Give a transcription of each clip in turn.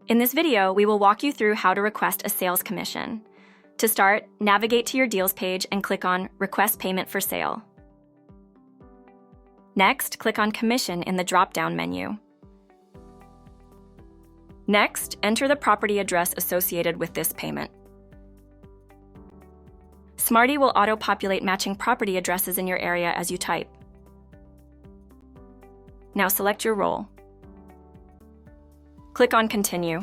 In this video, we will walk you through how to request a sales commission. To start, navigate to your deals page and click on Request Payment for Sale. Next, click on Commission in the drop-down menu. Next, enter the property address associated with this payment. Smarty will auto-populate matching property addresses in your area as you type. Now select your role. Click on Continue.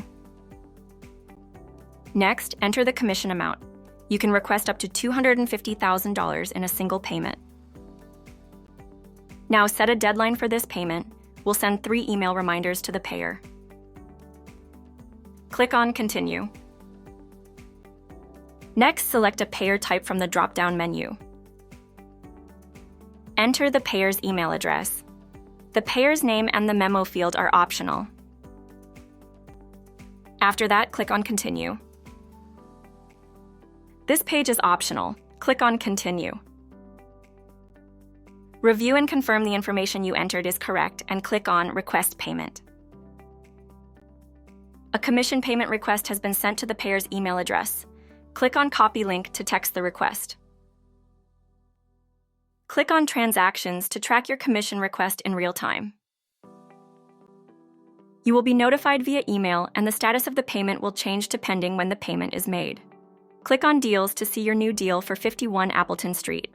Next, enter the commission amount. You can request up to $250,000 in a single payment. Now set a deadline for this payment. We'll send 3 email reminders to the payer. Click on Continue. Next, select a payer type from the drop-down menu. Enter the payer's email address. The payer's name and the memo field are optional. After that, click on Continue. This page is optional. Click on Continue. Review and confirm the information you entered is correct and click on Request Payment. A commission payment request has been sent to the payer's email address. Click on Copy Link to text the request. Click on Transactions to track your commission request in real time. You will be notified via email, and the status of the payment will change depending when the payment is made. Click on Deals to see your new deal for 51 Appleton Street.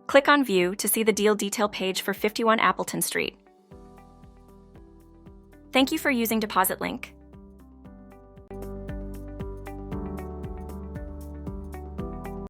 Click on View to see the deal detail page for 51 Appleton Street. Thank you for using DepositLink.